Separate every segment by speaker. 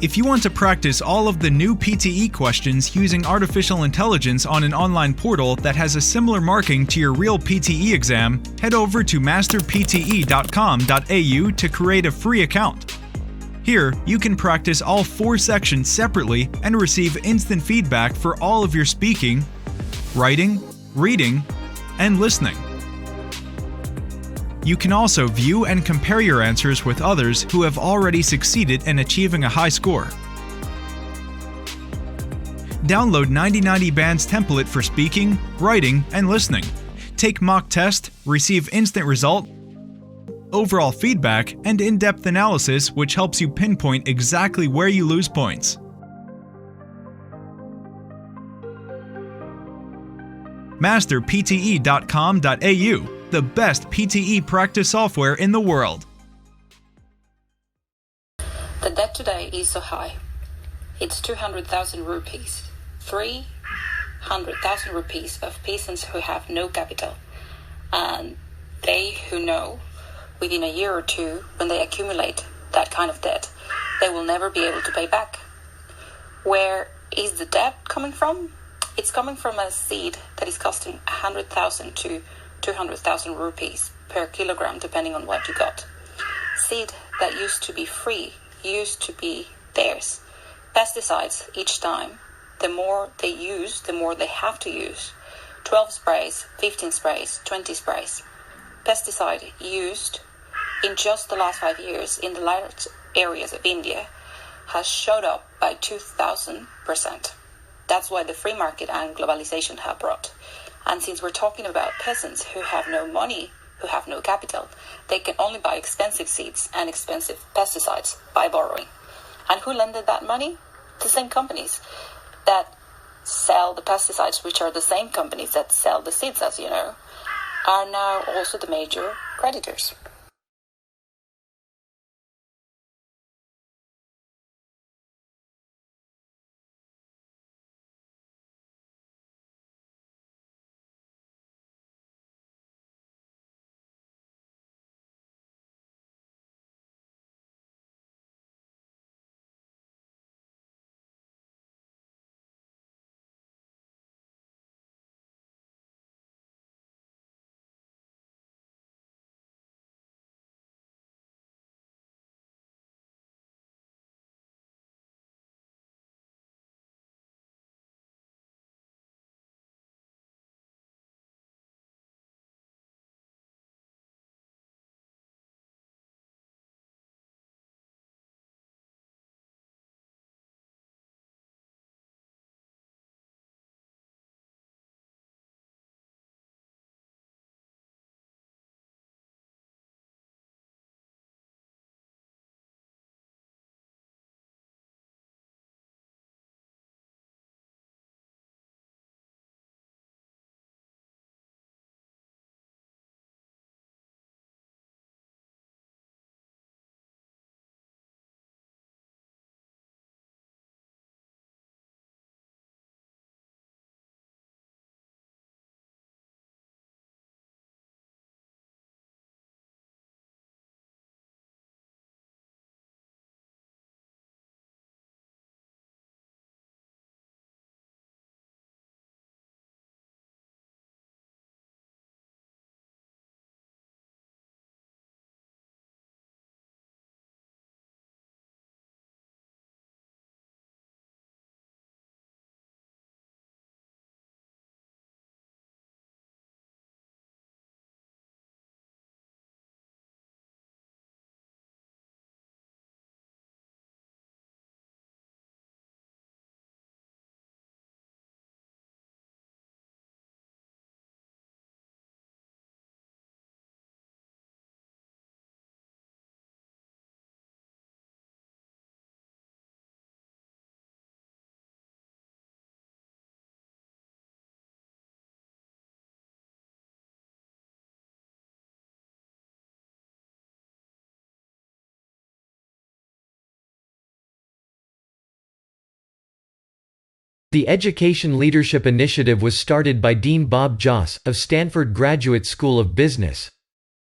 Speaker 1: If you want to practice all of the new PTE questions using artificial intelligence on an online portal that has a similar marking to your real PTE exam, head over to masterpte.com.au to create a free account. Here, you can practice all 4 sections separately and receive instant feedback for all of your speaking, writing, reading, and listening. You can also view and compare your answers with others who have already succeeded in achieving a high score. Download 9090 Band's template for speaking, writing, and listening. Take mock test, receive instant result, overall feedback, and in-depth analysis which helps you pinpoint exactly where you lose points. masterpte.com.au, the best PTE practice software in the world.
Speaker 2: The debt today is so high. It's 200,000 rupees. 300,000 rupees of peasants who have no capital. And they who know within a year or two, when they accumulate that kind of debt, they will never be able to pay back. Where is the debt coming from? It's coming from a seed that is costing 100,000 to 200,000 rupees per kilogram, depending on what you got. Seed that used to be free, used to be theirs. Pesticides each time, the more they use, the more they have to use. 12 sprays, 15 sprays, 20 sprays. Pesticide used in just the last 5 years in the large areas of India has shot up by 2,000%. That's why the free market and globalization have brought. And since we're talking about peasants who have no money, who have no capital, they can only buy expensive seeds and expensive pesticides by borrowing. And who lended that money? The same companies that sell the pesticides, which are the same companies that sell the seeds, as you know, are now also the major creditors.
Speaker 3: The Education Leadership Initiative was started by Dean Bob Joss of Stanford Graduate School of Business.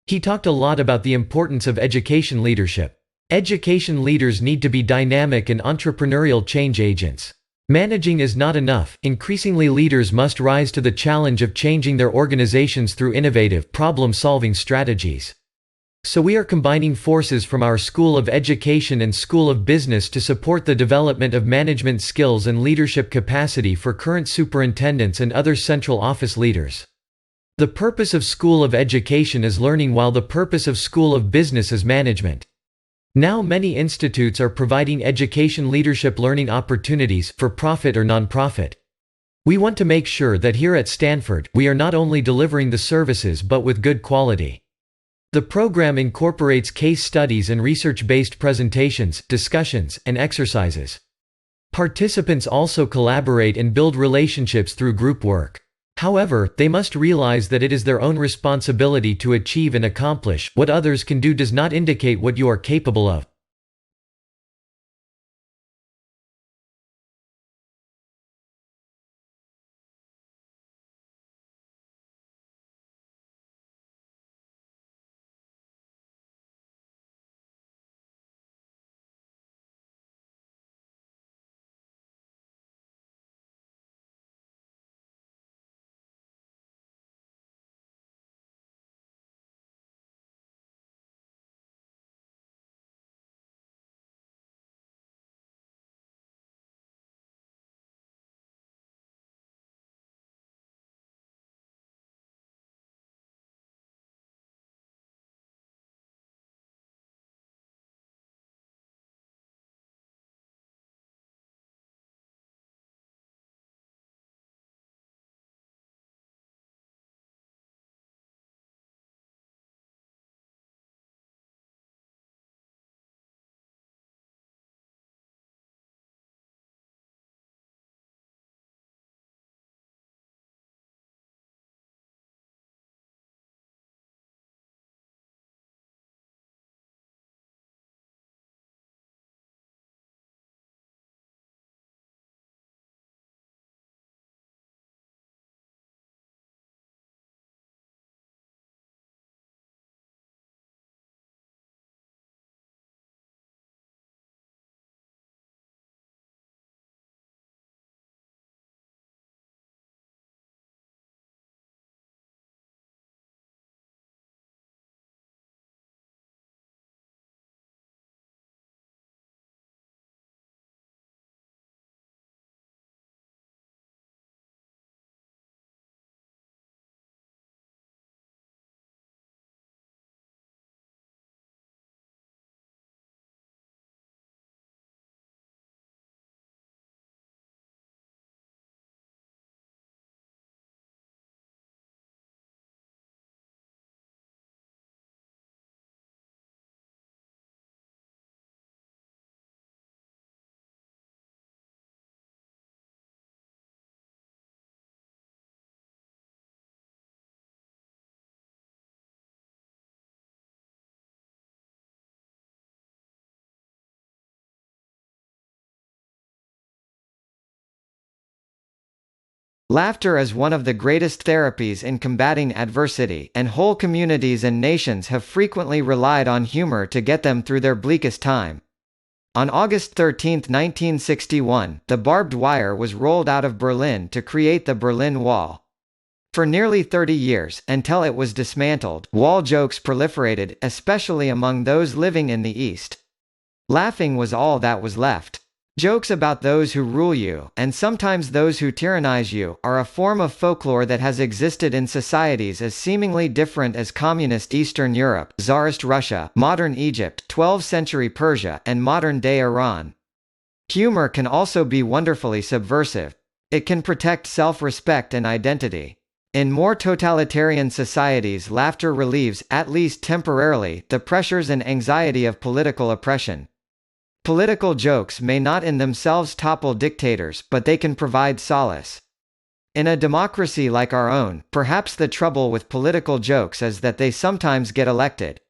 Speaker 3: He talked a lot about the importance of education leadership. Education leaders need to be dynamic and entrepreneurial change agents. Managing is not enough. Increasingly, leaders must rise to the challenge of changing their organizations through innovative, problem-solving strategies. So we are combining forces from our School of Education and School of Business to support the development of management skills and leadership capacity for current superintendents and other central office leaders. The purpose of School of Education is learning, while the purpose of School of Business is management. Now many institutes are providing education leadership learning opportunities, for profit or non-profit. We want to make sure that here at Stanford, we are not only delivering the services but with good quality. The program incorporates case studies and research-based presentations, discussions, and exercises. Participants also collaborate and build relationships through group work. However, they must realize that it is their own responsibility to achieve and accomplish. What others can do does not indicate what you are capable of.
Speaker 4: Laughter is one of the greatest therapies in combating adversity, and whole communities and nations have frequently relied on humor to get them through their bleakest time. On August 13, 1961, the barbed wire was rolled out of Berlin to create the Berlin Wall. For nearly 30 years, until it was dismantled, wall jokes proliferated, especially among those living in the East. Laughing was all that was left. Jokes about those who rule you, and sometimes those who tyrannize you, are a form of folklore that has existed in societies as seemingly different as communist Eastern Europe, Tsarist Russia, modern Egypt, 12th century Persia, and modern-day Iran. Humor can also be wonderfully subversive. It can protect self-respect and identity. In more totalitarian societies, laughter relieves, at least temporarily, the pressures and anxiety of political oppression. Political jokes may not in themselves topple dictators, but they can provide solace. In a democracy like our own, perhaps the trouble with political jokes is that they sometimes get elected.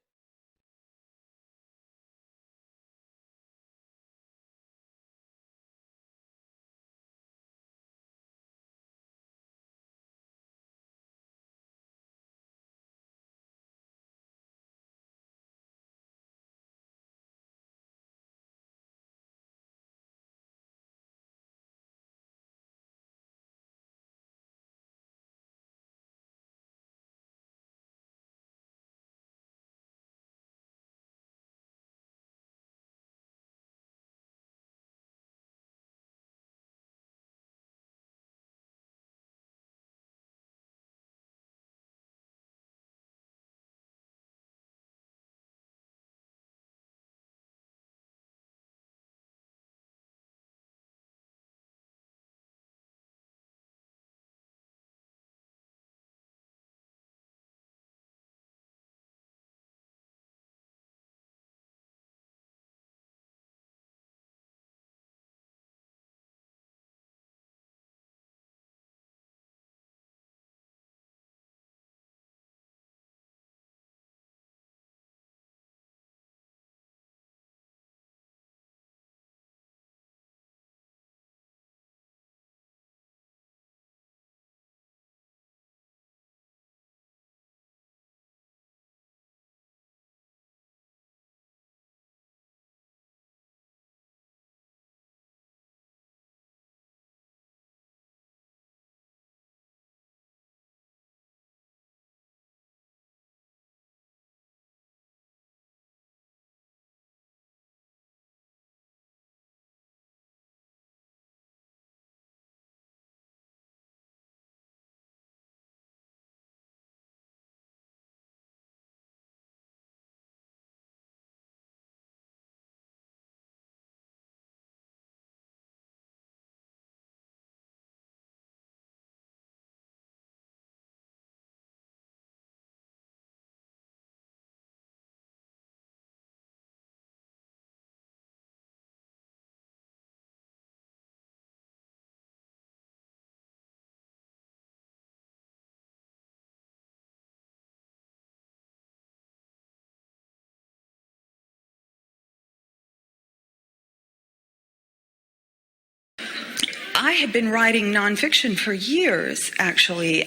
Speaker 5: I had been writing nonfiction for years, actually,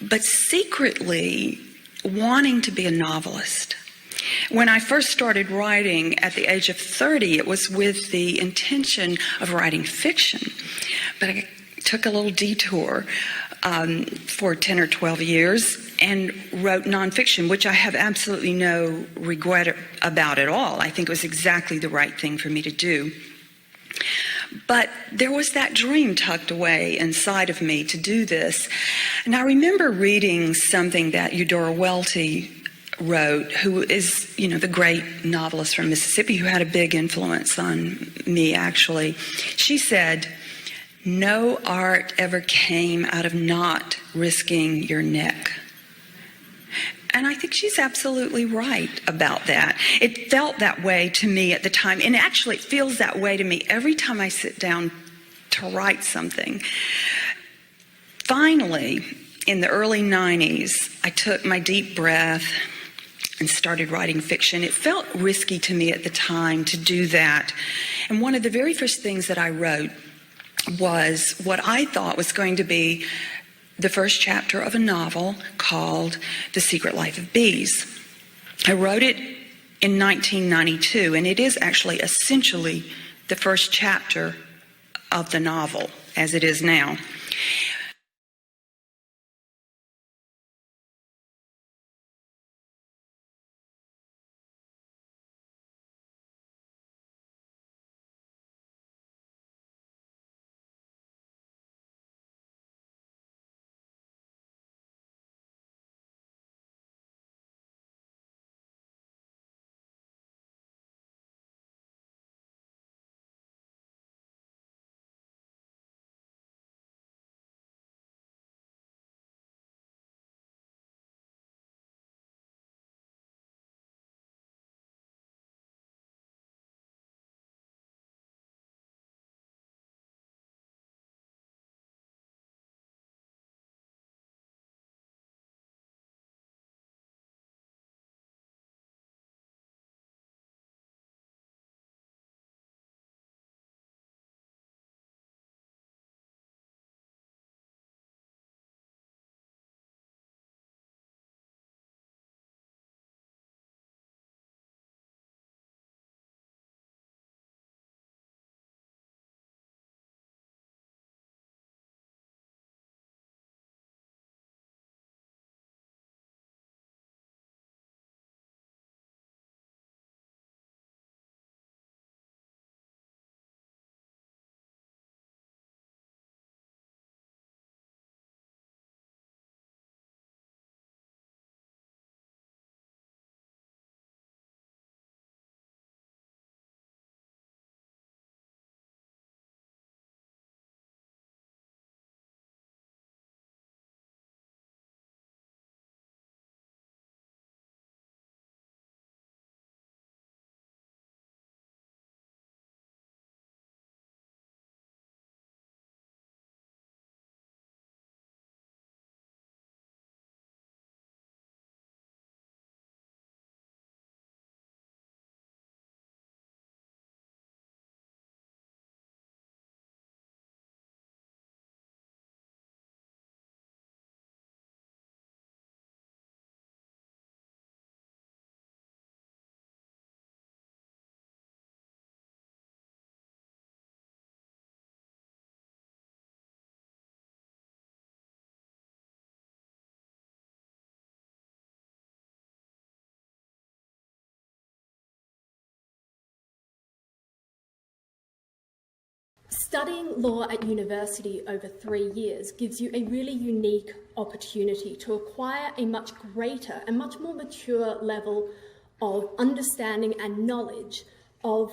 Speaker 5: but secretly wanting to be a novelist. When I first started writing at the age of 30, it was with the intention of writing fiction. But I took a little detour for 10 or 12 years and wrote nonfiction, which I have absolutely no regret about at all. I think it was exactly the right thing for me to do. But there was that dream tucked away inside of me to do this. And I remember reading something that Eudora Welty wrote, who is, the great novelist from Mississippi, who had a big influence on me, actually. She said, "No art ever came out of not risking your neck." And I think she's absolutely right about that. It felt that way to me at the time, and actually it feels that way to me every time I sit down to write something. Finally, in the early 90s, I took my deep breath and started writing fiction. It felt risky to me at the time to do that. And one of the very first things that I wrote was what I thought was going to be the first chapter of a novel called The Secret Life of Bees. I wrote it in 1992, and it is actually essentially the first chapter of the novel as it is now.
Speaker 6: Studying law at university over 3 years gives you a really unique opportunity to acquire a much greater and much more mature level of understanding and knowledge of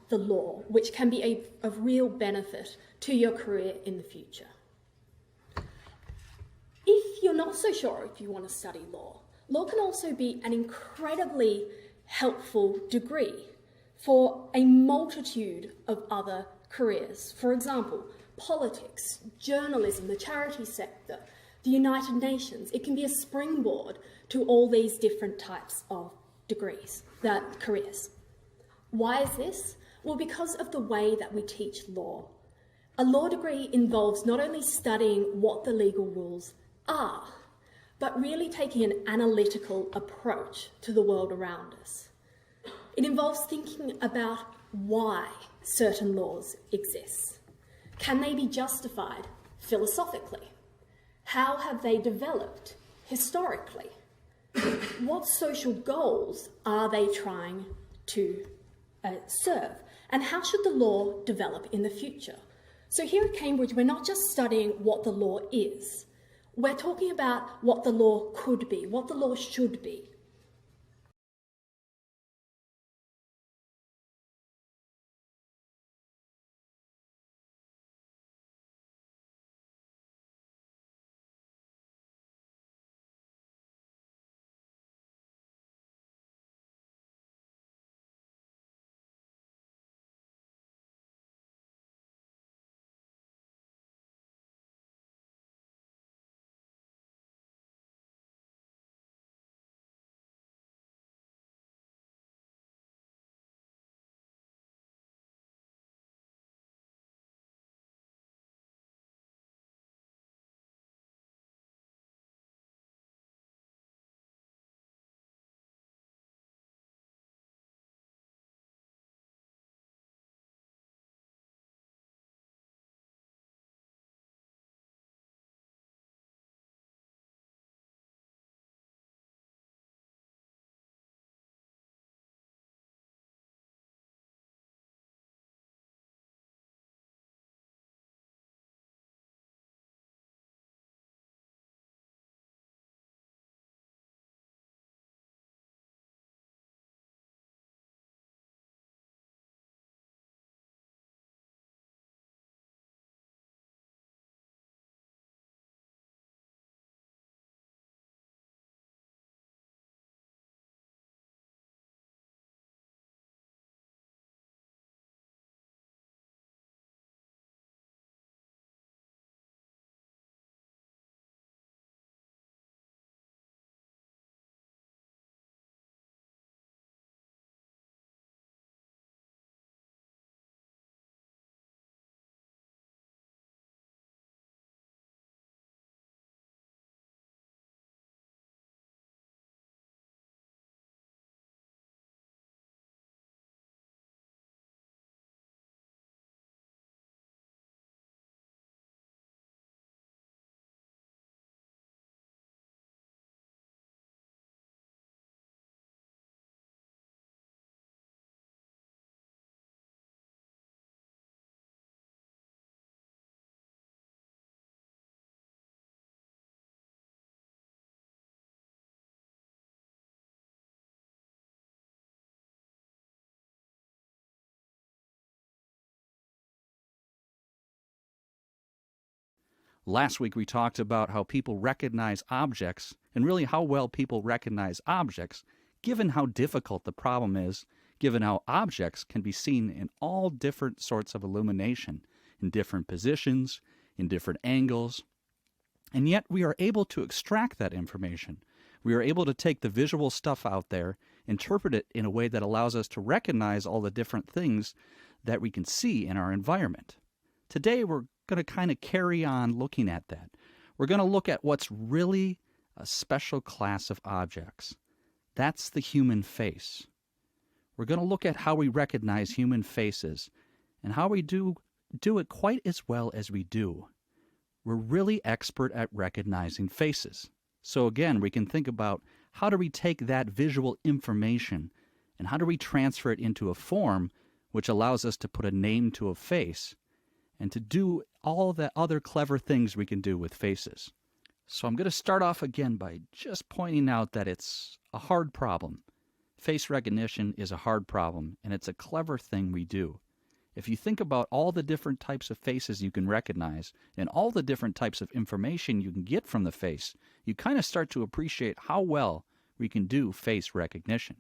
Speaker 6: the law, which can be of real benefit to your career in the future. If you're not so sure if you want to study law, law can also be an incredibly helpful degree for a multitude of other careers. For example, politics, journalism, the charity sector, the United Nations. It can be a springboard to all these different types of careers. Why is this? Well, because of the way that we teach law. A law degree involves not only studying what the legal rules are, but really taking an analytical approach to the world around us. It involves thinking about why certain laws exist. Can they be justified philosophically? How have they developed historically? What social goals are they trying to serve? And how should the law develop in the future? So here at Cambridge, we're not just studying what the law is. We're talking about what the law could be, what the law should be.
Speaker 7: Last week we talked about how people recognize objects and really how well people recognize objects, given how difficult the problem is, given how objects can be seen in all different sorts of illumination, in different positions, in different angles. And yet we are able to extract that information. We are able to take the visual stuff out there, interpret it in a way that allows us to recognize all the different things that we can see in our environment. Today we're going to kind of carry on looking at that. We're going to look at what's really a special class of objects. That's the human face. We're going to look at how we recognize human faces and how we do it quite as well as we do. We're really expert at recognizing faces. So again, we can think about how do we take that visual information and how do we transfer it into a form which allows us to put a name to a face and to do all the other clever things we can do with faces. So I'm going to start off again by just pointing out that it's a hard problem. Face recognition is a hard problem, and it's a clever thing we do. If you think about all the different types of faces you can recognize and all the different types of information you can get from the face, you kind of start to appreciate how well we can do face recognition.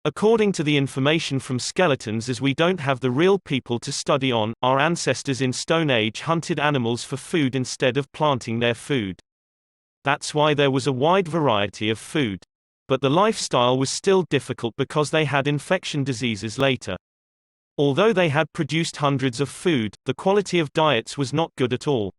Speaker 8: According to the information from skeletons, as we don't have the real people to study on, our ancestors in Stone Age hunted animals for food instead of planting their food. That's why there was a wide variety of food. But the lifestyle was still difficult because they had infection diseases later. Although they had produced hundreds of food, the quality of diets was not good at all.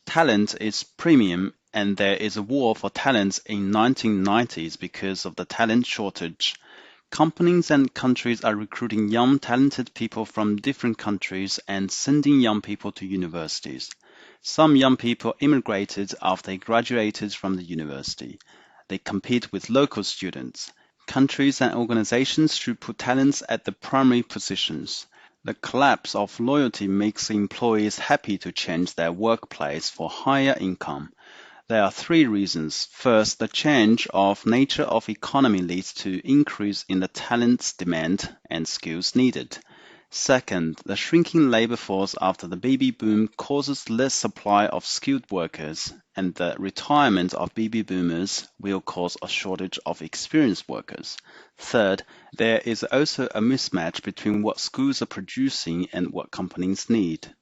Speaker 9: Talent is premium, and there is a war for talents in 1990s because of the talent shortage. Companies and countries are recruiting young talented people from different countries and sending young people to universities. Some young people immigrated after they graduated from the university. They compete with local students. Countries and organizations should put talents at the primary positions. The collapse of loyalty makes employees happy to change their workplace for higher income. There are three reasons. First, the change of nature of economy leads to increase in the talents demand and skills needed. Second, the shrinking labor force after the baby boom causes less supply of skilled workers, and the retirement of baby boomers will cause a shortage of experienced workers. Third, there is also a mismatch between what schools are producing and what companies need.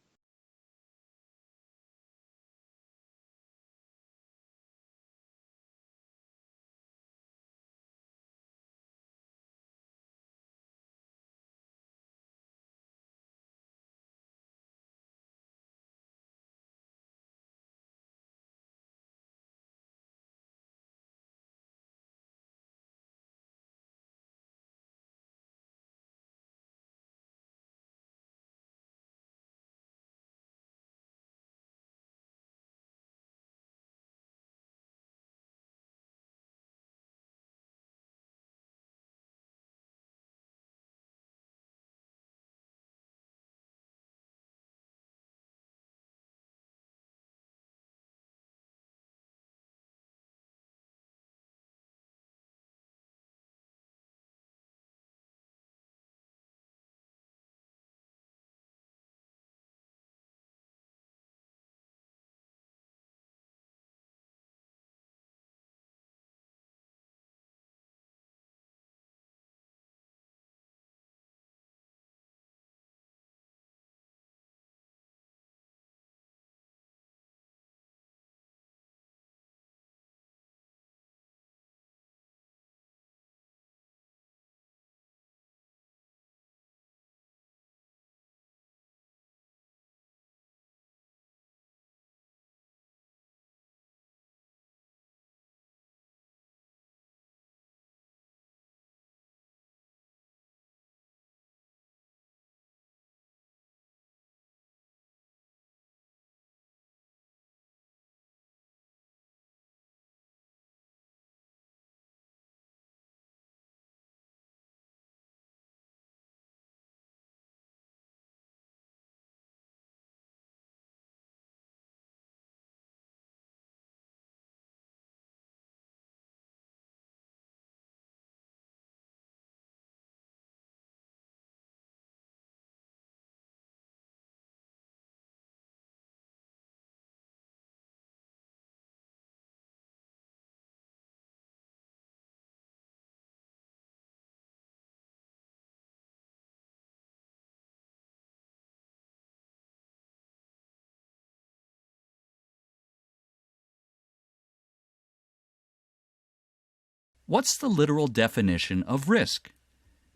Speaker 7: What's the literal definition of risk?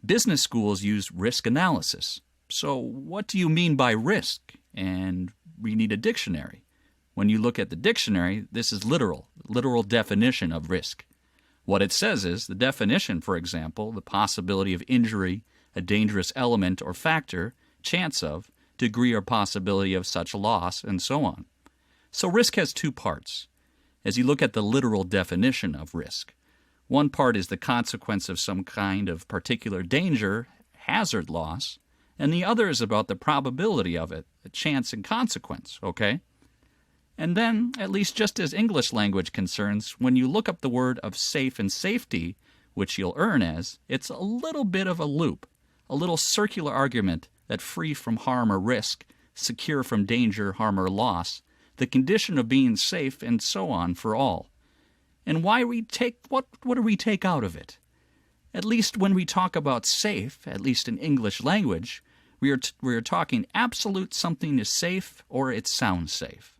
Speaker 7: Business schools use risk analysis. So what do you mean by risk? And we need a dictionary. When you look at the dictionary, this is literal definition of risk. What it says is, the definition, for example, the possibility of injury, a dangerous element or factor, chance of, degree or possibility of such loss, and so on. So risk has two parts. As you look at the literal definition of risk, one part is the consequence of some kind of particular danger, hazard loss, and the other is about the probability of it, the chance and consequence, okay? And then, at least just as English language concerns, when you look up the word of safe and safety, which you'll earn as, it's a little bit of a loop, a little circular argument that free from harm or risk, secure from danger, harm, or loss, the condition of being safe, and so on for all. And what do we take out of it? At least when we talk about safe, at least in English language, we are talking absolute something is safe or it sounds safe.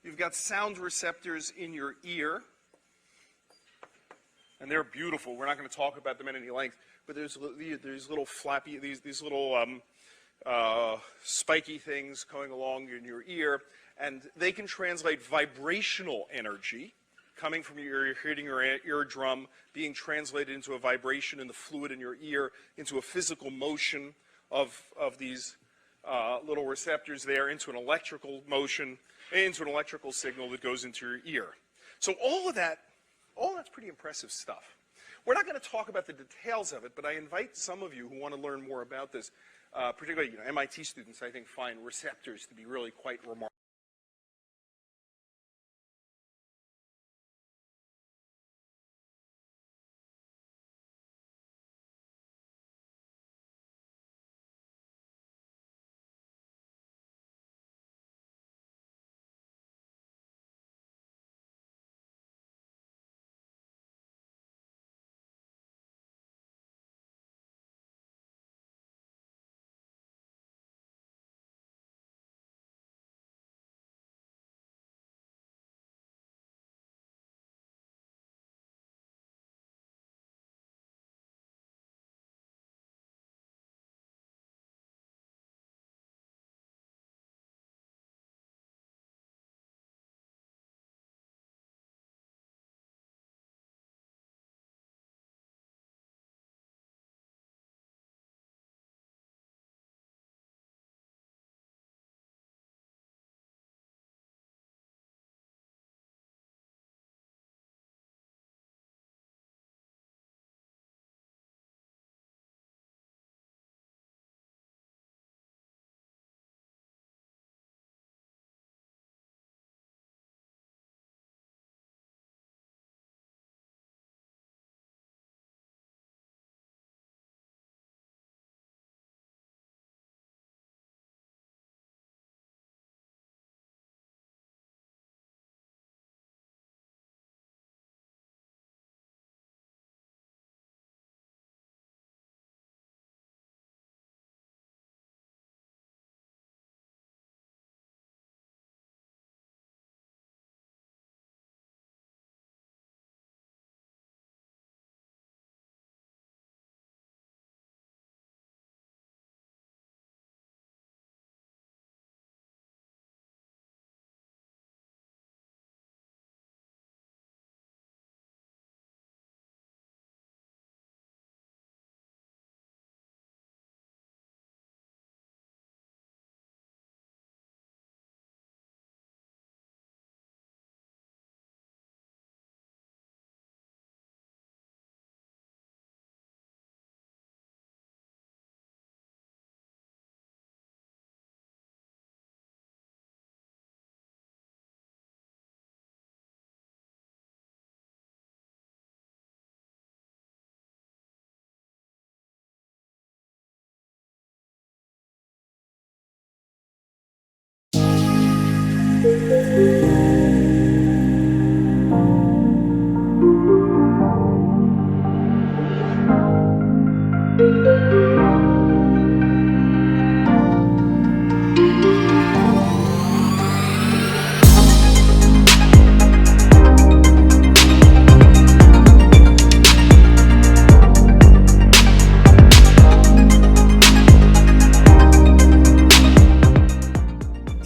Speaker 10: You've got sound receptors in your ear, and they're beautiful. We're not going to talk about them at any length, but there's little flappy, these little spiky things going along in your ear, and they can translate vibrational energy coming from your ear, hitting your eardrum, being translated into a vibration in the fluid in your ear, into a physical motion of these little receptors there, into an electrical motion, into an electrical signal that goes into your ear. So all that's pretty impressive stuff. We're not going to talk about the details of it, but I invite some of you who want to learn more about this, particularly MIT students, I think, find receptors to be really quite remarkable.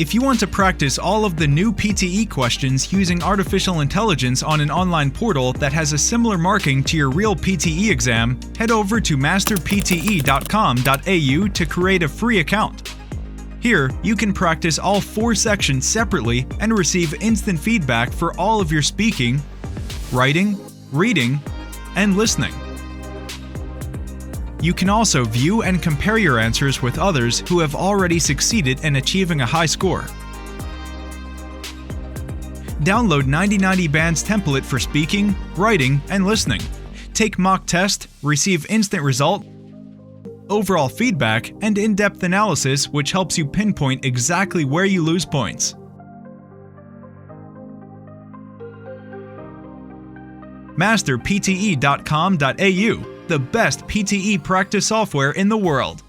Speaker 1: If you want to practice all of the new PTE questions using artificial intelligence on an online portal that has a similar marking to your real PTE exam, head over to masterpte.com.au to create a free account. Here, you can practice all 4 sections separately and receive instant feedback for all of your speaking, writing, reading, and listening. You can also view and compare your answers with others who have already succeeded in achieving a high score. Download 9090 Band's template for speaking, writing, and listening. Take mock test, receive instant result, overall feedback, and in-depth analysis which helps you pinpoint exactly where you lose points. Masterpte.com.au, the best PTE practice software in the world.